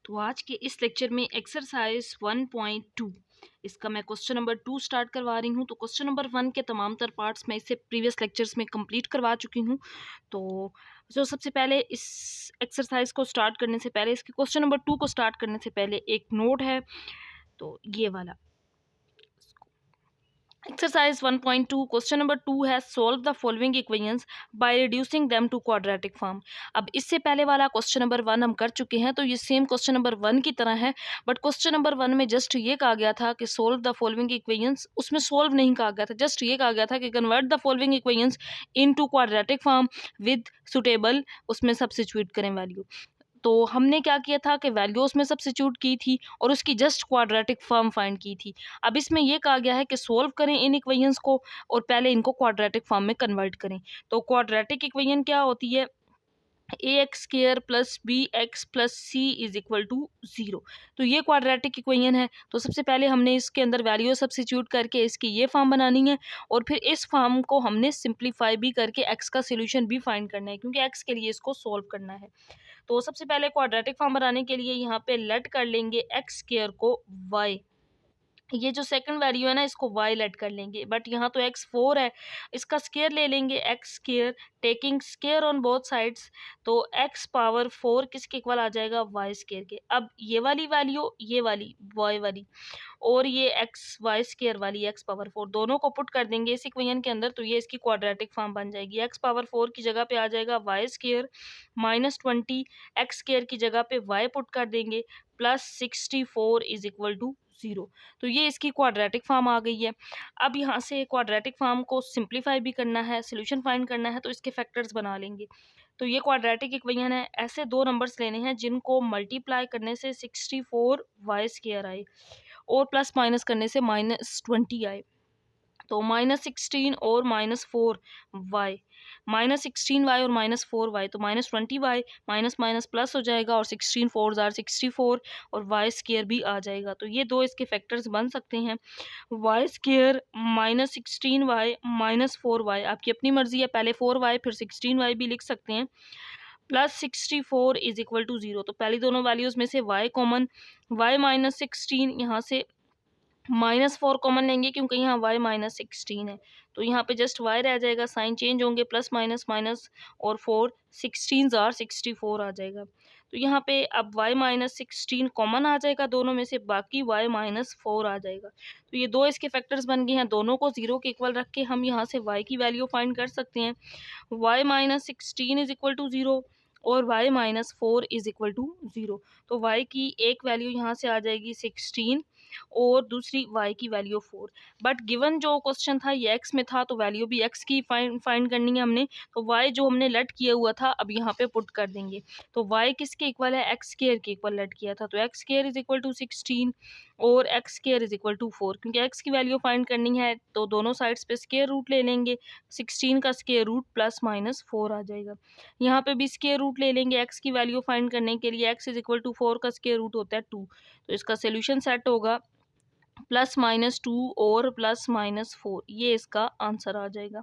तो आज के इस लेक्चर में एक्सरसाइज 1.2 इसका मैं क्वेश्चन नंबर 2 स्टार्ट करवा रही हूँ। तो क्वेश्चन नंबर 1 के तमाम तर पार्ट्स मैं इससे प्रीवियस लेक्चर्स में कंप्लीट करवा चुकी हूँ। तो जो सबसे पहले इस एक्सरसाइज को स्टार्ट करने से पहले, इसके क्वेश्चन नंबर 2 को स्टार्ट करने से पहले एक नोट है, तो ये वाला। Exercise 1.2 question number 2 has solved the following equations by reducing them to quadratic form। अब इससे पहले वाला क्वेश्चन नंबर 1 हम कर चुके हैं, तो ये सेम क्वेश्चन नंबर 1 की तरह है, बट क्वेश्चन नंबर 1 में जस्ट ये कहा गया था कि सोल्व द फॉलोइंग इक्वेशंस, उसमें सोल्व नहीं कहा गया था, जस्ट ये कहा गया था कि convert the following equations into quadratic form with suitable, उसमें सब्स्टिट्यूट करें वैल्यू। तो हमने क्या किया था कि वैल्यूज में सब्स्टिट्यूट की थी और उसकी जस्ट क्वाड्रेटिक फॉर्म फाइंड की थी। अब इसमें यह कहा गया है कि सोल्व करें इन इक्वेशंस को और पहले इनको क्वाड्रेटिक फॉर्म में कन्वर्ट करें। तो क्वाड्रेटिक इक्वेशन क्या होती है? A X square plus B X plus C is equal to 0। तो ये क्वाड्रेटिक इक्वेशन है। तो सबसे पहले हमने इसके अंदर वैल्यू सब्स्टिट्यूट करके इसकी ये फॉर्म बनानी है और फिर इस फॉर्म को हमने सिंप्लीफाई भी करके एक्स का सोल्यूशन भी फाइंड करना है, क्योंकि एक्स के लिए इसको सोल्व करना है। तो सबसे पहले क्वाड्रेटिक फॉर्म बनाने के लिए यहाँ पे लेट कर लेंगे एक्स स्क्वायर को वाई, ये जो सेकंड वैल्यू है ना इसको y लेट कर लेंगे, बट यहाँ तो x 4 है, इसका स्क्वायर ले लेंगे x square, taking square on both sides. तो x पावर 4 किसके इक्वल आ जाएगा? y स्क्वायर के। अब ये वाली वैल्यू, ये वाली y वाली और ये एक्स वाई स्क्वायर वाली x पावर 4 दोनों को पुट कर देंगे इस इक्वेशन के अंदर, तो ये इसकी क्वाड्रेटिक फॉर्म बन जाएगी। x पावर 4 की जगह पे आ जाएगा y square minus 20, x square की जगह पे y पुट कर देंगे प्लस 64 इज इक्वल टू 0। तो ये इसकी क्वाड्रेटिक फॉर्म आ गई है। अब यहाँ से क्वाड्रेटिक फॉर्म को सिंप्लीफाई भी करना है, सोल्यूशन फाइंड करना है, तो इसके फैक्टर्स बना लेंगे। तो ये क्वाड्रेटिक इक्वेशन है, ऐसे दो नंबर्स लेने हैं जिनको मल्टीप्लाई करने से 64 वाई स्क्वायर आए और प्लस माइनस करने से -20 आए। तो -16 और -4 वाई, -16 वाई और -4 वाई, तो -20 वाई, माइनस माइनस प्लस हो जाएगा और 16 4 जार 64 और वाई स्क्वायर भी आ जाएगा। तो ये दो इसके फैक्टर्स बन सकते हैं। वाई स्क्वायर -16 वाई -4 वाई, आपकी अपनी मर्जी है, पहले 4 वाई फिर 16 वाई भी लिख सकते हैं, प्लस 64 इज इक्वल टू 0। तो पहली दोनों वैल्यूज में से y कॉमन, y -16, यहाँ से -4 कॉमन लेंगे क्योंकि यहाँ y -16 है, तो यहाँ पे जस्ट y रह जाएगा, साइन चेंज होंगे, प्लस माइनस माइनस और 4 16 जार 64 आ जाएगा। तो यहाँ पे अब y -16 कॉमन आ जाएगा दोनों में से, बाकी y -4 आ जाएगा। तो ये दो इसके फैक्टर्स बन गए हैं, दोनों को 0 के इक्वल रख के हम यहाँ से y की वैल्यू फाइंड कर सकते हैं। y -16 इज इक्वल टू 0 और y -4 इज इक्वल टू 0। तो y की एक वैल्यू यहाँ से आ जाएगी 16 और दूसरी y की वैल्यू 4। बट गिवन जो क्वेश्चन था ये x में था, तो वैल्यू भी x की फाइंड करनी है हमने। तो y जो हमने लेट किया हुआ था अब यहाँ पे पुट कर देंगे। तो y किसके इक्वल है? x स्क्वायर के इक्वल लेट किया था, तो x square is equal to 16 और x square is equal to 4। क्योंकि x की वैल्यू फाइंड करनी है तो दोनों साइड्स पे स्क्वायर रूट ले लेंगे, 16 का स्क्वायर रूट प्लस माइनस 4 आ जाएगा। यहाँ पे भी स्क्वायर रूट ले लेंगे x की वैल्यू फाइंड करने के लिए, x इज इक्वल टू 4 का स्क्वायर रूट होता है 2। तो इसका सोल्यूशन सेट होगा +-2 और +-4, ये इसका आंसर आ जाएगा।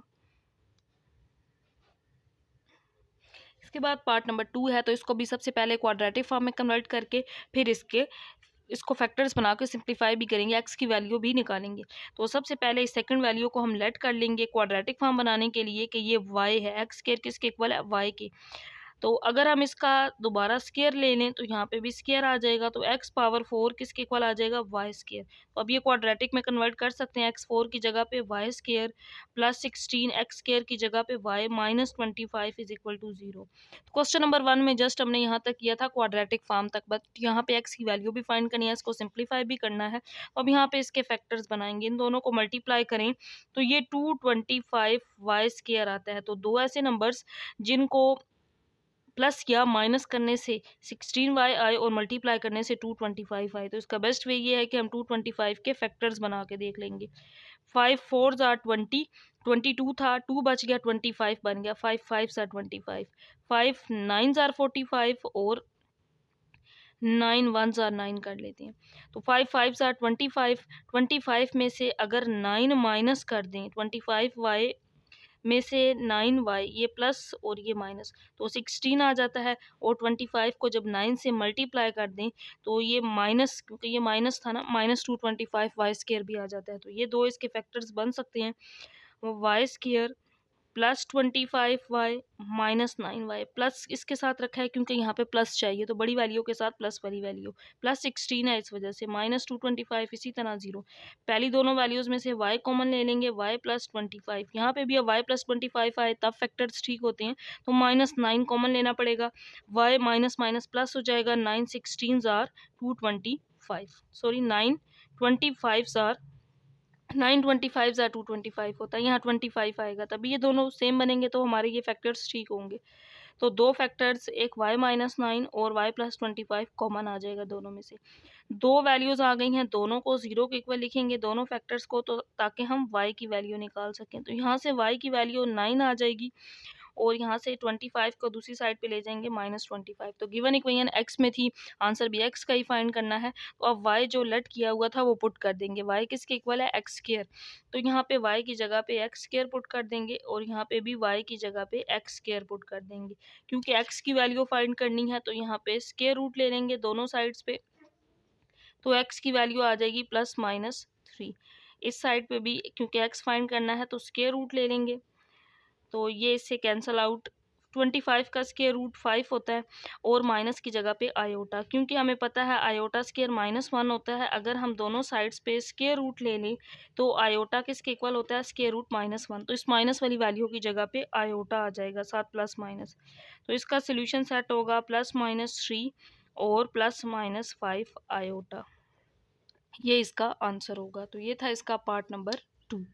इसके बाद पार्ट नंबर 2 है, तो इसको भी सबसे पहले क्वाड्रेटिक फॉर्म में कन्वर्ट करके फिर इसको फैक्टर्स बना के सिंप्लीफाई भी करेंगे, एक्स की वैल्यू भी निकालेंगे। तो सबसे पहले इस सेकंड वैल्यू को हम लेट कर लेंगे क्वाड्रेटिक फॉर्म बनाने के लिए कि ये y है, एक्स स्क्वायर किसके इक्वल है? y के। तो अगर हम इसका दोबारा स्क्वायर ले लें तो यहाँ पे भी स्क्वायर आ जाएगा, तो x पावर 4 किसके इक्वल आ जाएगा? y square. तो अब ये क्वाड्रेटिक में कन्वर्ट कर सकते हैं, x4 की जगह पे y square plus 16 x square की जगह पे y -25 इज इक्वल टू 0। तो क्वेश्चन नंबर 1 में जस्ट हमने यहाँ तक किया था क्वाड्रेटिक फॉर्म तक, बट यहाँ पे x की वैल्यू भी फाइंड करनी है, इसको सिंप्लीफाई भी करना है। तो अब यहाँ पे इसके फैक्टर्स बनाएंगे, इन दोनों को मल्टीप्लाई करें तो ये 225 y स्क्वायर आता है। तो दो ऐसे नंबर्स जिनको प्लस या माइनस करने से 16y आए और मल्टीप्लाई करने से 225 आए, तो इसका बेस्ट वे ये है कि हम 225 के फैक्टर्स बना के देख लेंगे। 5 4 जार 20, 22 था, 2 बच गया, 25 बन गया, 5 5 जार 25, 5 9 जार 45 और 9 1 जार 9 कर लेते हैं। तो 5 5 जार 25, 25 में से अगर 9 माइनस कर दें 25y में से 9y ये प्लस और ये माइनस, तो 16 आ जाता है। और 25 को जब 9 से मल्टीप्लाई कर दें तो ये माइनस, क्योंकि ये माइनस था ना, -225y² भी आ जाता है। तो ये दो इसके फैक्टर्स बन सकते हैं, y² +25y -9y प्लस इसके साथ रखा है क्योंकि यहाँ पे प्लस चाहिए, तो बड़ी वैल्यू के साथ प्लस वाली वैल्यू, +16 है इस वजह से, -225 इसी तरह 0। पहली दोनों वैल्यूज़ में से y कॉमन ले लेंगे, y +25, यहाँ पे भी अब y +25 आए तब फैक्टर्स ठीक होते हैं, तो -9 कॉमन लेना पड़ेगा, y माइनस माइनस प्लस हो जाएगा, 9 16 आर 225, सॉरी 925 ज़ा 225 होता है, यहाँ 25 आएगा, तभी ये दोनों सेम बनेंगे तो हमारे ये फैक्टर्स ठीक होंगे। तो दो फैक्टर्स, एक y -9 और y +25 कॉमन आ जाएगा दोनों में से। दो वैल्यूज़ आ गई हैं, दोनों को 0 के इक्वल लिखेंगे, दोनों फैक्टर्स को, तो ताकि हम y की वैल्यू निकाल सकें। तो यहाँ से y की वैल्यू 9 आ जाएगी और यहाँ से 25 को दूसरी साइड पे ले जाएंगे -25। तो गिवन इक्वेशन x में थी, आंसर भी x का ही फाइंड करना है, तो अब y जो लेट किया हुआ था वो पुट कर देंगे। y किसके इक्वल है, x², तो यहाँ पे y की जगह पे x² पुट कर देंगे और यहाँ पे भी y की जगह पे x² पुट कर देंगे। क्योंकि x की वैल्यू फाइंड करनी है तो यहाँ पे स्क्वायर रूट ले लेंगे दोनों साइड्स पे, तो x की वैल्यू आ जाएगी +-3। इस साइड पे भी क्योंकि x फाइंड करना है तो स्क्वायर रूट ले लेंगे, तो ये इससे कैंसल आउट, 25 का स्क्वायर रूट 5 होता है और माइनस की जगह पे आयोटा, क्योंकि हमें पता है आयोटा स्क्वायर -1 होता है। अगर हम दोनों साइड्स पे स्क्वायर रूट ले लें तो आयोटा किसके इक्वल होता है, स्क्वायर रूट -1, तो इस माइनस वाली वैल्यू की जगह पे आयोटा आ जाएगा साथ प्लस माइनस। तो इसका सोल्यूशन सेट होगा +-3 और +-5 आयोटा, ये इसका आंसर होगा। तो ये था इसका पार्ट नंबर 2।